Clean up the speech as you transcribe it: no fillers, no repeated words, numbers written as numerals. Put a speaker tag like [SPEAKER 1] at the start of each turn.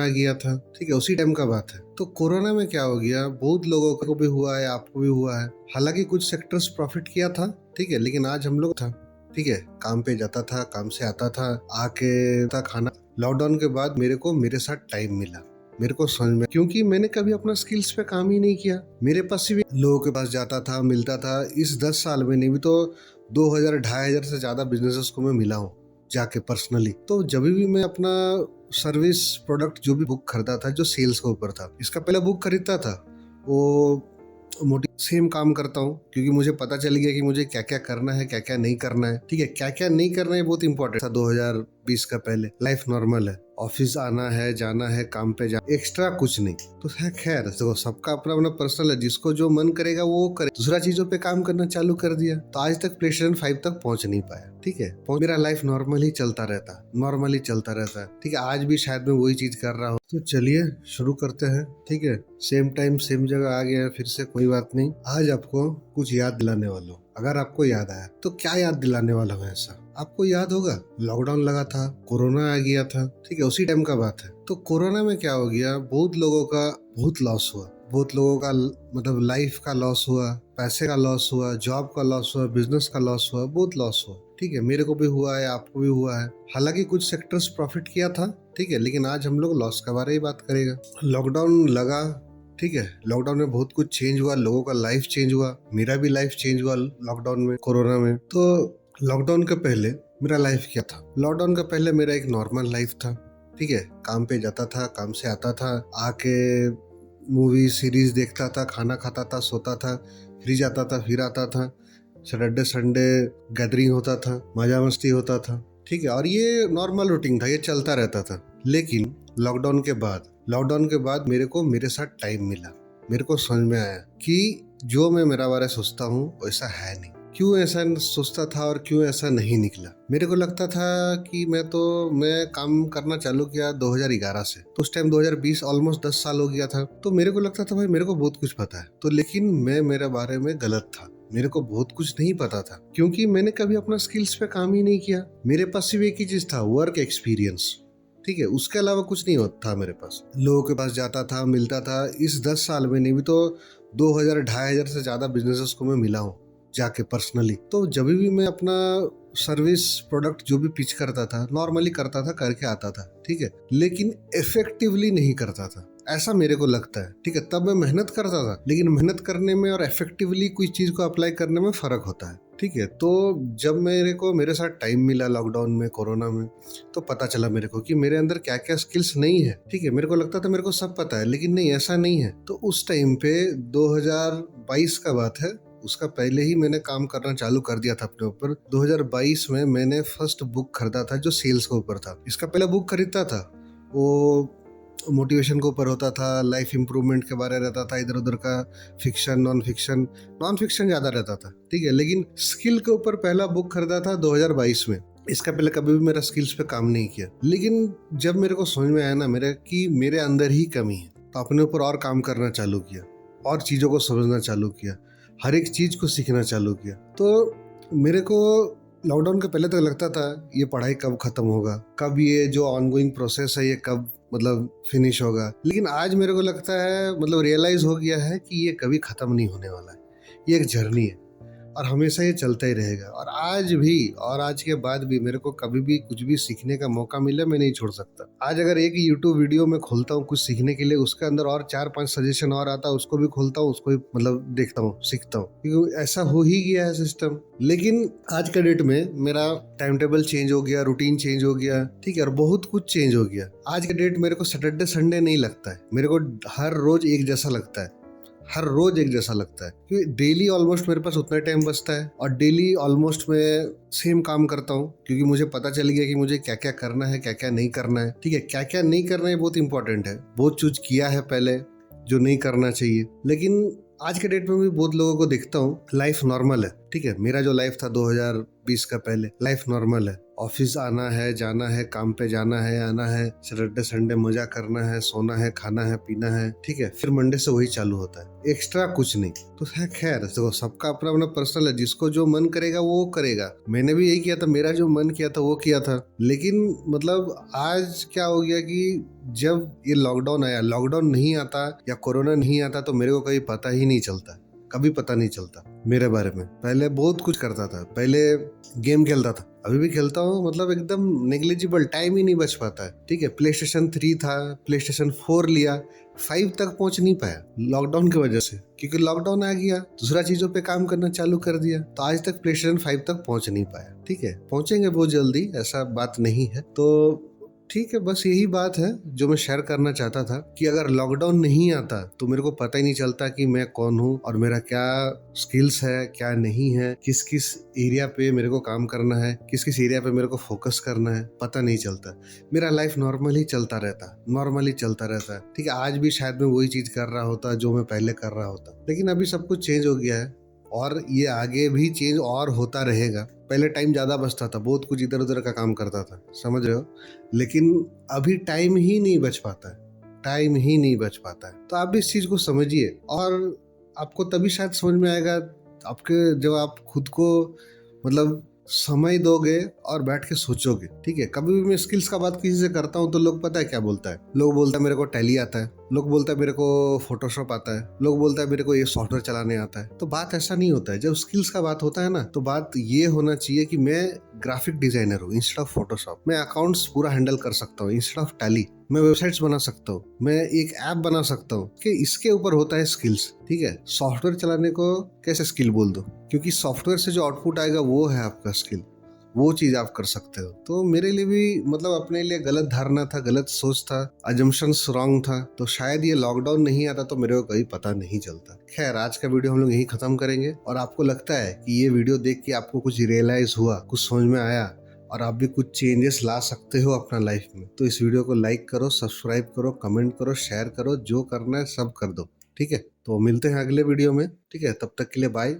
[SPEAKER 1] आ गया था, ठीक है, उसी टाइम का बात है। तो कोरोना में क्या हो गया, बहुत लोगों को भी हुआ है, आपको भी हुआ है। हालांकि कुछ सेक्टर्स प्रॉफिट किया था, ठीक है, लेकिन आज हम लोग था, ठीक है, काम पे जाता था, काम से आता था, आके था खाना। लॉकडाउन के बाद मेरे को मेरे साथ टाइम मिला, मेरे को समझ में, क्योंकि मैंने कभी अपना स्किल्स पे काम ही नहीं किया। मेरे पास भी लोगों के पास जाता था, मिलता था। इस 10 साल में नहीं भी तो 2000 2500 से ज्यादा बिजनेसेस को मैं मिला हूँ जाके पर्सनली। तो जब भी मैं अपना सर्विस प्रोडक्ट जो भी बुक खरीदा था, जो सेल्स के ऊपर था, इसका पहले बुक खरीदता था, वो सेम काम करता हूँ, क्योंकि मुझे पता चल गया कि मुझे क्या क्या करना है, क्या क्या नहीं करना है, ठीक है। क्या क्या नहीं करना है बहुत इंपॉर्टेंट था 2020 का। पहले लाइफ नॉर्मल है, ऑफिस आना है, जाना है, काम पे जाना, एक्स्ट्रा कुछ नहीं। तो है, खैर देखो, सबका अपना अपना पर्सनल है, जिसको जो मन करेगा वो करे। दूसरा चीजों पे काम करना चालू कर दिया, तो आज तक PlayStation 5 तक पहुंच नहीं पाया, ठीक है। मेरा लाइफ नॉर्मल ही चलता रहता, नॉर्मली चलता रहता है, ठीक है। आज भी शायद मैं वही चीज कर रहा हूँ। तो चलिए शुरू करते हैं, ठीक है। सेम टाइम सेम जगह आ गया है फिर से, कोई बात नहीं। आज आपको कुछ याद दिलाने वाला हूँ। अगर आपको याद आया तो क्या याद दिलाने वाला हूँ ऐसा, आपको याद होगा लॉकडाउन लगा था, कोरोना आ गया था, ठीक है, उसी टाइम का बात है। तो कोरोना में क्या हो गया, बहुत लोगों का बहुत लॉस हुआ, बहुत लोगों का मतलब लाइफ का लॉस हुआ, पैसे का लॉस हुआ, जॉब का लॉस हुआ, बिजनेस का लॉस हुआ, बहुत लॉस हुआ, ठीक है। मेरे को भी हुआ है, आपको भी हुआ है। हालांकि कुछ सेक्टर्स प्रॉफिट किया था, ठीक है, लेकिन आज हम लोग लॉस के बारे में बात करेगा। लॉकडाउन लगा, ठीक है, लॉकडाउन में बहुत कुछ चेंज हुआ, लोगों का लाइफ चेंज हुआ, मेरा भी लाइफ चेंज हुआ लॉकडाउन में, कोरोना में। तो लॉकडाउन के पहले मेरा लाइफ क्या था, लॉकडाउन का पहले मेरा एक नॉर्मल लाइफ था, ठीक है। काम पे जाता था, काम से आता था, आके मूवी सीरीज देखता था, खाना खाता था, सोता था, फिर जाता था, फिर आता था। सैटरडे संडे गैदरिंग होता था, मजा मस्ती होता था, ठीक है। और ये नॉर्मल रूटीन था, ये चलता रहता था। लेकिन लॉकडाउन के बाद मेरे को मेरे साथ टाइम मिला। मेरे को समझ में आया कि जो मैं मेरा बारे सोचता हूँ वैसा है नहीं। क्यों ऐसा सोचता था और क्यों ऐसा नहीं निकला। मेरे को लगता था कि मैं काम करना चालू किया 2011 से, तो उस टाइम 2020 ऑलमोस्ट 10 साल हो गया था। तो मेरे को लगता था भाई मेरे को बहुत कुछ पता है। तो लेकिन मैं मेरे बारे में गलत था, मेरे को बहुत कुछ नहीं पता था, क्योंकि मैंने कभी अपना स्किल्स पे काम ही नहीं किया। मेरे पास सिर्फ एक ही चीज था, वर्क एक्सपीरियंस, ठीक है। उसके अलावा कुछ नहीं होता था मेरे पास। लोगों के पास जाता था, मिलता था। इस 10 साल में नहीं भी तो 2000 2500 से ज्यादा बिजनेसेस को मैं मिला हूँ जाके पर्सनली। तो जब भी मैं अपना सर्विस प्रोडक्ट जो भी पिच करता था, नॉर्मली करता था, करके आता था, ठीक है, लेकिन इफेक्टिवली नहीं करता था, ऐसा मेरे को लगता है, ठीक है। तब मैं मेहनत करता था, लेकिन मेहनत करने में और इफेक्टिवली कोई चीज को अप्लाई करने में फर्क होता है, ठीक है। तो जब मेरे साथ टाइम मिला लॉकडाउन में, कोरोना में, तो पता चला मेरे को कि मेरे अंदर क्या क्या स्किल्स नहीं है, ठीक है। मेरे को लगता था मेरे को सब पता है, लेकिन नहीं, ऐसा नहीं है। तो उस टाइम पे 2022 का बात है, उसका पहले ही मैंने काम करना चालू कर दिया था अपने ऊपर। 2022 में मैंने फर्स्ट बुक खरीदा था जो सेल्स के ऊपर था। इसका पहले बुक खरीदता था, वो मोटिवेशन के ऊपर होता था, लाइफ इंप्रूवमेंट के बारे में रहता था, इधर उधर का फिक्शन, नॉन फिक्शन ज्यादा रहता था, ठीक है। लेकिन स्किल के ऊपर पहला बुक खरीदा था 2022 में। इसका पहले कभी भी मेरा स्किल्स पे काम नहीं किया। लेकिन जब मेरे को समझ में आया ना मेरे अंदर ही कमी है, तो अपने ऊपर और काम करना चालू किया, और चीजों को समझना चालू किया, हर एक चीज को सीखना चालू किया। तो मेरे को लॉकडाउन के पहले तक लगता था ये पढ़ाई कब खत्म होगा, कब ये जो ऑनगोइंग प्रोसेस है ये कब मतलब फिनिश होगा। लेकिन आज मेरे को लगता है, मतलब रियलाइज हो गया है कि ये कभी खत्म नहीं होने वाला है, ये एक जर्नी है और हमेशा ये चलता ही रहेगा। और आज भी, और आज के बाद भी मेरे को कभी भी कुछ भी सीखने का मौका मिले मैं नहीं छोड़ सकता। आज अगर एक YouTube वीडियो में खोलता हूँ कुछ सीखने के लिए, उसके अंदर और 4-5 सजेशन और आता है, उसको भी खोलता हूँ, उसको भी मतलब देखता हूँ, सीखता हूँ, क्योंकि ऐसा हो ही गया है सिस्टम। लेकिन आज के डेट में मेरा टाइम टेबल चेंज हो गया, रूटीन चेंज हो गया, ठीक है, और बहुत कुछ चेंज हो गया। आज के डेट मेरे को सैटरडे संडे नहीं लगता है, मेरे को हर रोज एक जैसा लगता है, हर रोज एक जैसा लगता है, क्योंकि डेली ऑलमोस्ट मेरे पास उतना टाइम बचता है, और डेली ऑलमोस्ट मैं सेम काम करता हूँ, क्योंकि मुझे पता चल गया कि मुझे क्या क्या करना है, क्या क्या नहीं करना है, ठीक है। क्या क्या नहीं करना है बहुत इंपॉर्टेंट है। बहुत चूज किया है पहले जो नहीं करना चाहिए। लेकिन आज के डेट में भी बहुत लोगों को देखता हूँ लाइफ नॉर्मल है, ठीक है। मेरा जो लाइफ था 20 का पहले लाइफ नॉर्मल है, ऑफिस आना है, जाना है, काम पे जाना है, आना है, सैटरडे संडे मजा करना है, सोना है, खाना है, पीना है, ठीक है। फिर मंडे से वही चालू होता है, एक्स्ट्रा कुछ नहीं। तो है खैर, देखो सबका अपना अपना पर्सनल है, जिसको जो मन करेगा वो करेगा। मैंने भी यही किया था, मेरा जो मन किया था वो किया था। लेकिन मतलब आज क्या हो गया कि जब ये लॉकडाउन आया, लॉकडाउन नहीं आता या कोरोना नहीं आता तो मेरे को कभी पता ही नहीं चलता, कभी पता नहीं चलता मेरे बारे में। पहले बहुत कुछ करता था, पहले गेम खेलता था, अभी भी खेलता हूँ, मतलब एकदम नेग्लिजिबल, टाइम ही नहीं बच पाता है, ठीक है। प्ले स्टेशन 3 था, प्ले स्टेशन 4 लिया, 5 तक पहुंच नहीं पाया लॉकडाउन की वजह से, क्योंकि लॉकडाउन आ गया, दूसरा चीजों पे काम करना चालू कर दिया, तो आज तक प्ले स्टेशन 5 तक पहुंच नहीं पाया, ठीक है। पहुंचेंगे बहुत जल्दी, ऐसा बात नहीं है। तो ठीक है, बस यही बात है जो मैं शेयर करना चाहता था कि अगर लॉकडाउन नहीं आता तो मेरे को पता ही नहीं चलता कि मैं कौन हूँ और मेरा क्या स्किल्स है, क्या नहीं है, किस किस एरिया पे मेरे को काम करना है, किस किस एरिया पे मेरे को फोकस करना है, पता नहीं चलता। मेरा लाइफ नॉर्मल ही चलता रहता, नॉर्मली चलता रहता है, ठीक है। आज भी शायद मैं वही चीज कर रहा होता जो मैं पहले कर रहा होता, लेकिन अभी सब कुछ चेंज हो गया है और ये आगे भी चेंज और होता रहेगा। पहले टाइम ज्यादा बचता था, बहुत कुछ इधर उधर का काम करता था, समझ रहे हो, लेकिन अभी टाइम ही नहीं बच पाता है, टाइम ही नहीं बच पाता है। तो आप भी इस चीज को समझिए और आपको तभी शायद समझ में आएगा आपके, जब आप खुद को मतलब समय दोगे और बैठ के सोचोगे, ठीक है। कभी भी मैं स्किल्स का बात किसी से करता हूँ तो लोग पता है क्या बोलता है, लोग बोलता है मेरे को टैली आता है, लोग बोलता है मेरे को फोटोशॉप आता है, लोग बोलता है मेरे को ये सॉफ्टवेयर चलाने आता है। तो बात ऐसा नहीं होता है, जब स्किल्स का बात होता है ना, तो बात ये होना चाहिए कि मैं ग्राफिक डिजाइनर हूँ इंस्टेड ऑफ फोटोशॉप, मैं अकाउंट्स पूरा हैंडल कर सकता हूँ इंस्टेड ऑफ टैली, मैं वेबसाइट्स बना सकता हूँ, मैं एक ऐप बना सकता हूँ, कि इसके ऊपर होता है स्किल्स, ठीक है। सॉफ्टवेयर चलाने को कैसे स्किल बोल दो, क्योंकि सॉफ्टवेयर से जो आउटपुट आएगा वो है आपका स्किल, वो चीज आप कर सकते हो। तो मेरे लिए भी मतलब अपने लिए गलत धारणा था, गलत सोच था, अजम्पशंस रॉन्ग था, तो शायद ये लॉकडाउन नहीं आता तो मेरे को कभी पता नहीं चलता। खैर, आज का वीडियो हम लोग यही खत्म करेंगे, और आपको लगता है कि ये वीडियो देख के आपको कुछ रियलाइज हुआ, कुछ समझ में आया और आप भी कुछ चेंजेस ला सकते हो अपना लाइफ में, तो इस वीडियो को लाइक करो, सब्सक्राइब करो, कमेंट करो, शेयर करो, जो करना है सब कर दो, ठीक है। तो मिलते हैं अगले वीडियो में, ठीक है। तब तक के लिए बाय।